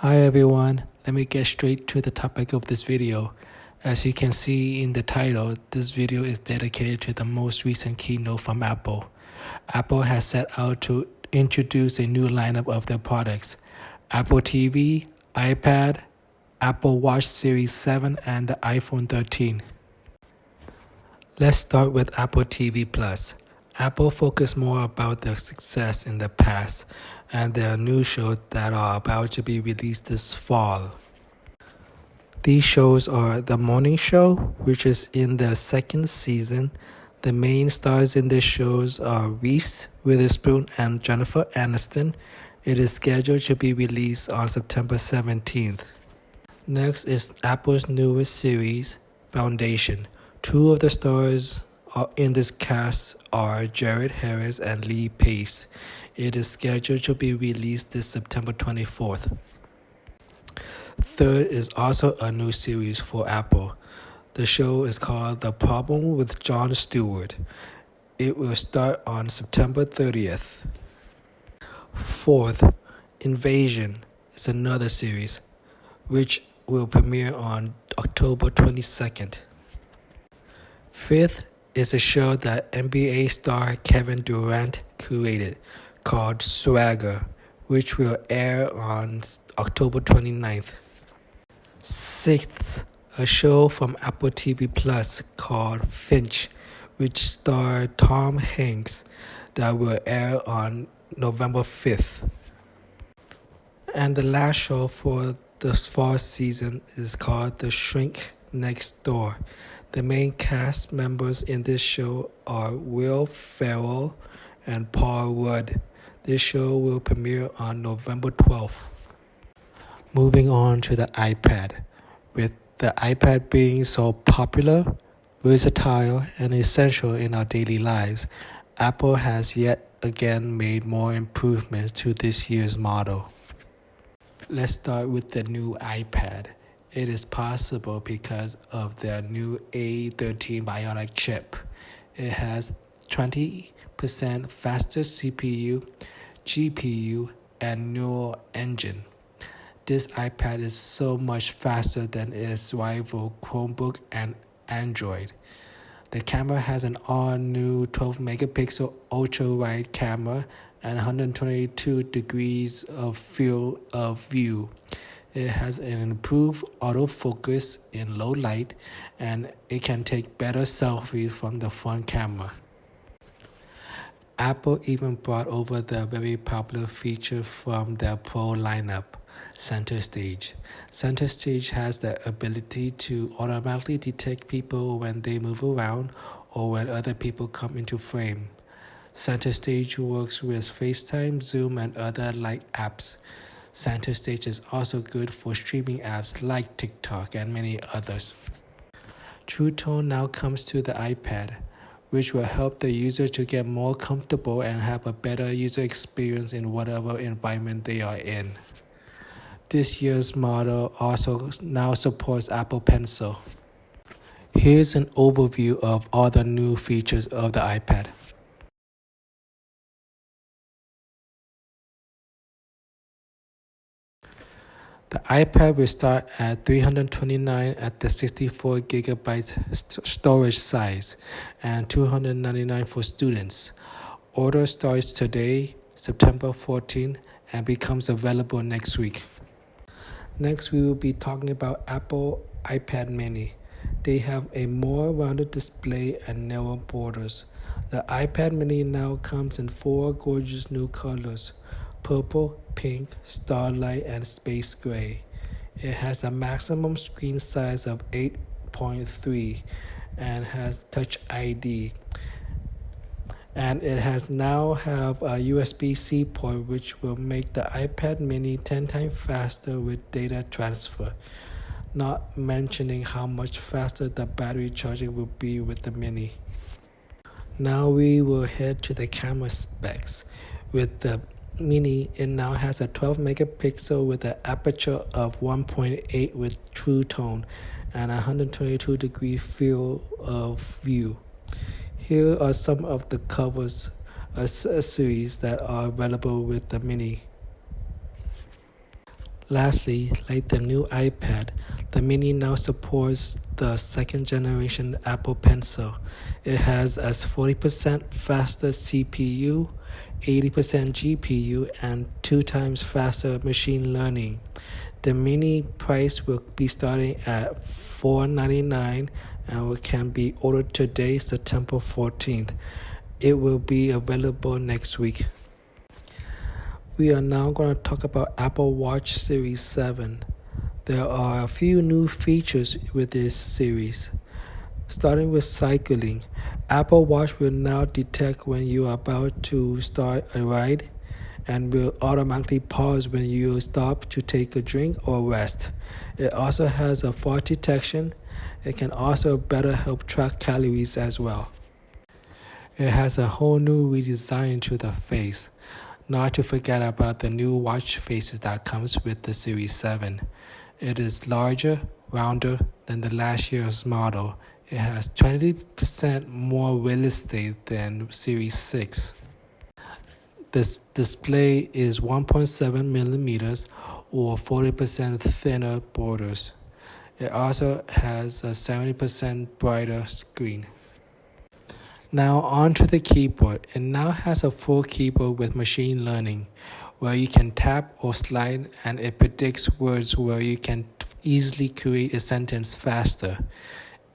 Hi everyone, let me get straight to the topic of this video. As you can see in the title, this video is dedicated to the most recent keynote from Apple. Apple has set out to introduce a new lineup of their products: Apple TV, iPad, Apple Watch Series 7, and the iPhone 13. Let's start with Apple TV Plus. Apple focused more about their success in the past and their new shows that are about to be released this fall. These shows are The Morning Show, which is in their second season. The main stars in these shows are Reese Witherspoon and Jennifer Aniston. It is scheduled to be released on September 17th. Next is Apple's newest series, Foundation. Two of the stars in this cast are Jared Harris and Lee Pace. It is scheduled to be released this September 24th. Third is also a new series for Apple. The show is called The Problem with Jon Stewart. It will start on September 30th. Fourth, Invasion is another series, which will premiere on October 22nd. Fifth is a show that NBA star Kevin Durant created called Swagger, which will air on October 29th. Sixth, a show from Apple TV Plus called Finch, which starred Tom Hanks, that will air on November 5th. And the last show for the fall season is called The Shrink Next Door. The main cast members in this show are Will Ferrell and Paul Rudd. This show will premiere on November 12th. Moving on to the iPad. With the iPad being so popular, versatile, and essential in our daily lives, Apple has yet again made more improvements to this year's model. Let's start with the new iPad. It is possible because of their new A13 Bionic chip. It has 20% faster CPU, GPU, and neural engine. This iPad is so much faster than its rival Chromebook and Android. The camera has an all-new 12-megapixel ultra-wide camera and 122 degrees of field of view. It has an improved autofocus in low light, and it can take better selfies from the front camera. Apple even brought over the very popular feature from their Pro lineup, Center Stage. Center Stage has the ability to automatically detect people when they move around or when other people come into frame. Center Stage works with FaceTime, Zoom, and other like apps. Center Stage is also good for streaming apps like TikTok and many others. True Tone now comes to the iPad, which will help the user to get more comfortable and have a better user experience in whatever environment they are in. This year's model also now supports Apple Pencil. Here's an overview of all the new features of the iPad. The iPad will start at $329 at the 64GB storage size and $299 for students. Order starts today, September 14th, and becomes available next week. Next, we will be talking about Apple iPad mini. They have a more rounded display and narrow borders. The iPad mini now comes in 4 gorgeous new colors: purple, pink, starlight, and space gray. It has a maximum screen size of 8.3 and has Touch ID. And it has now have a USB-C port, which will make the iPad mini 10 times faster with data transfer, not mentioning how much faster the battery charging will be with the mini. Now we will head to the camera specs. With the mini, it now has a 12-megapixel with an aperture of 1.8 with True Tone and 122-degree field of view. Here are some of the covers accessories that are available with the mini. Lastly, like the new iPad, the Mini now supports the second generation Apple Pencil. It has a 40% faster CPU, 80% GPU, and 2 times faster machine learning. The Mini price will be starting at $499 and can be ordered today, September 14th. It will be available next week. We are now going to talk about Apple Watch Series 7. There are a few new features with this series. Starting with cycling, Apple Watch will now detect when you are about to start a ride and will automatically pause when you stop to take a drink or rest. It also has a fall detection. It can also better help track calories as well. It has a whole new redesign to the face. Not to forget about the new watch faces that comes with the Series 7. It is larger, rounder than the last year's model. It has 20% more real estate than Series 6. This display is 1.7 millimeters or 40% thinner borders. It also has a 70% brighter screen. Now onto the keyboard. It now has a full keyboard with machine learning, where you can tap or slide and it predicts words where you can easily create a sentence faster.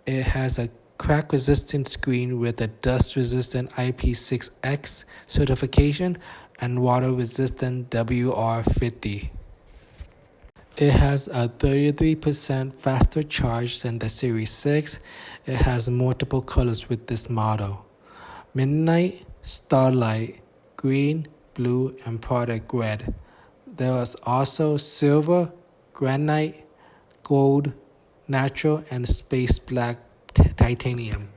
It has a crack-resistant screen with a dust-resistant IP6X certification and water-resistant WR50. It has a 33% faster charge than the Series 6. It has multiple colors with this model: Midnight, Starlight, Green, Blue, and Product Red. There is also Silver, Granite, Gold, Natural, and Space Black Titanium.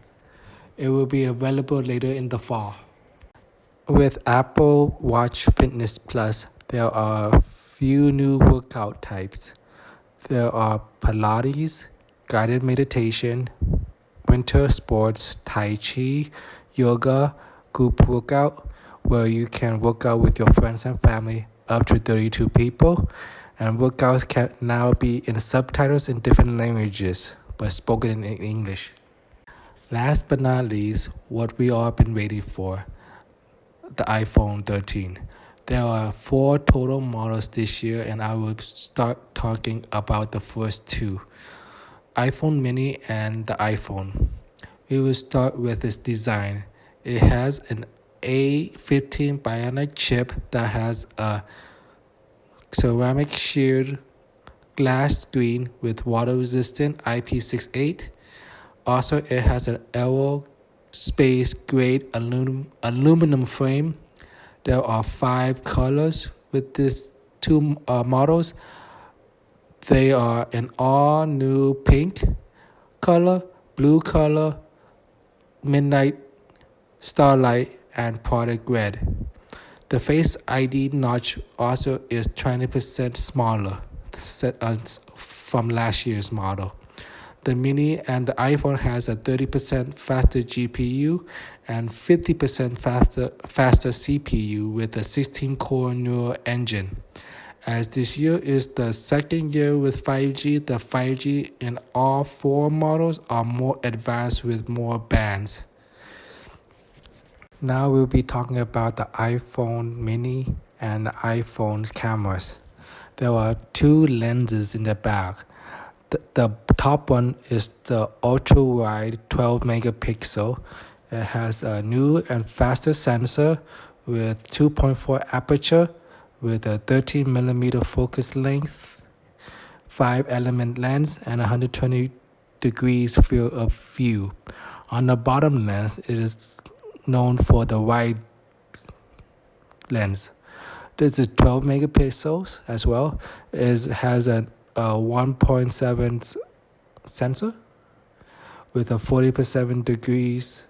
It will be available later in the fall. With Apple Watch Fitness Plus, there are a few new workout types. There are Pilates, guided meditation, winter sports, Tai Chi, yoga, group workout, where you can work out with your friends and family, up to 32 people, and workouts can now be in subtitles in different languages, but spoken in English. Last but not least, what we all been waiting for, the iPhone 13. There are 4 total models this year, and I will start talking about the first 2, iPhone mini and the iPhone. We will start with its design. It has an A15 Bionic chip that has a ceramic sheared glass screen with water-resistant IP68. Also, it has an aerospace-grade aluminum frame. There are 5 colors with these 2 models. They are an all-new pink color, blue color, midnight, starlight, and product red. The Face ID notch also is 20% smaller from last year's model. The Mini and the iPhone has a 30% faster GPU and 50% faster CPU with a 16-core neural engine. As this year is the second year with 5G, the 5G in all 4 models are more advanced with more bands. Now we'll be talking about the iPhone mini and the iPhone's cameras. There are 2 lenses in the back. The top one is the ultra-wide 12 megapixel. It has a new and faster sensor with 2.4 aperture with a 13 millimeter focus length, 5-element lens, and 120 degrees field of view. On the bottom lens, it is known for the wide lens. This is 12 megapixels as well. It has a 1.7 sensor with a 47 degrees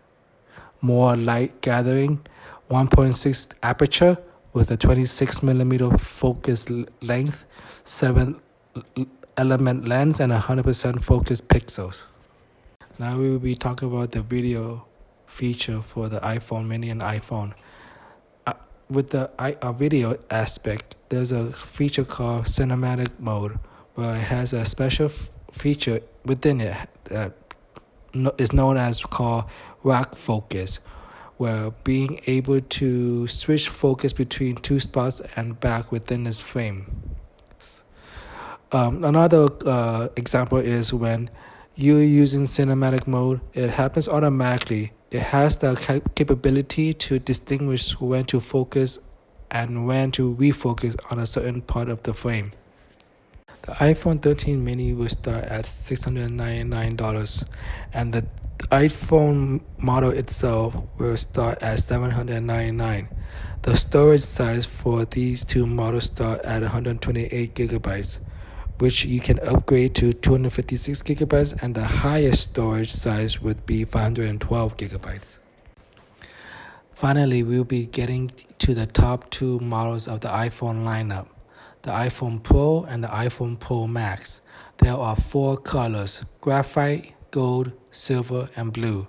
more light gathering, 1.6 aperture with a 26 millimeter focus length, 7-element lens, and 100% focus pixels. Now we will be talking about the video feature for the iPhone mini and iPhone. with the video aspect, there's a feature called cinematic mode, where it has a special feature within it that is known as called rack focus, where being able to switch focus between two spots and back within this frame. Another example is when you're using cinematic mode, it happens automatically. It has the capability to distinguish when to focus and when to refocus on a certain part of the frame. The iPhone 13 mini will start at $699, and the iPhone model itself will start at $799. The storage size for these two models start at 128 gigabytes, which you can upgrade to 256 gigabytes, and the highest storage size would be 512 gigabytes. Finally, we'll be getting to the top two models of the iPhone lineup, the iPhone Pro and the iPhone Pro Max. There are four colors: graphite, gold, silver, and blue.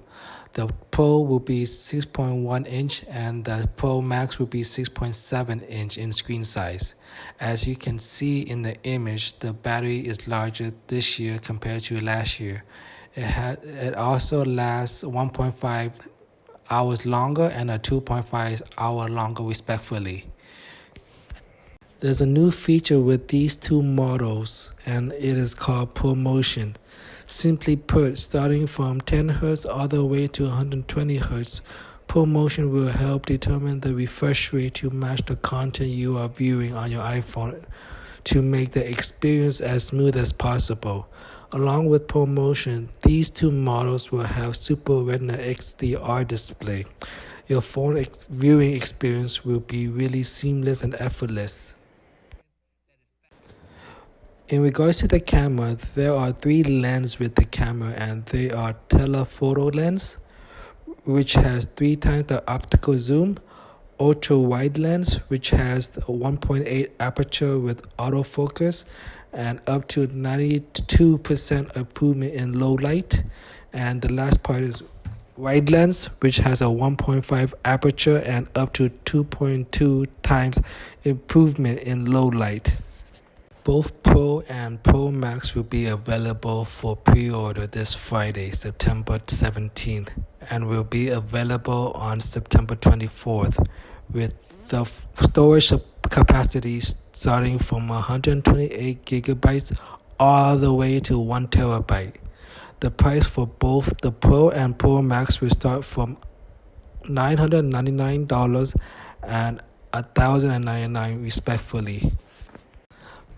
The Pro will be 6.1 inch and the Pro Max will be 6.7 inch in screen size. As you can see in the image, the battery is larger this year compared to last year. It also lasts 1.5 hours longer and a 2.5 hour longer respectively. There's a new feature with these two models, and it is called ProMotion. Simply put, starting from 10 Hz all the way to 120 Hz, ProMotion will help determine the refresh rate to match the content you are viewing on your iPhone to make the experience as smooth as possible. Along with ProMotion, these two models will have Super Retina XDR display. Your phone viewing experience will be really seamless and effortless. In regards to the camera, there are three lenses with the camera, and they are telephoto lens, which has 3 times the optical zoom, ultra wide lens, which has 1.8 aperture with autofocus and up to 92% improvement in low light, and the last part is wide lens, which has a 1.5 aperture and up to 2.2 times improvement in low light. Both Pro and Pro Max will be available for pre-order this Friday, September 17th, and will be available on September 24th, with the storage capacity starting from 128 gigabytes all the way to 1 terabyte. The price for both the Pro and Pro Max will start from $999 and $1,099 respectively.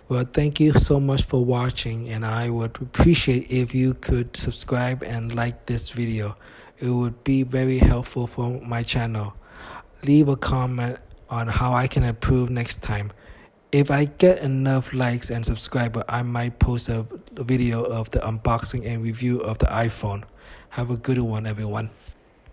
Well, thank you so much for watching, and I would appreciate if you could subscribe and like this video. It would be very helpful for my channel. Leave a comment on how I can improve next time. If I get enough likes and subscribers, I might post a video of the unboxing and review of the iPhone. Have a good one, everyone.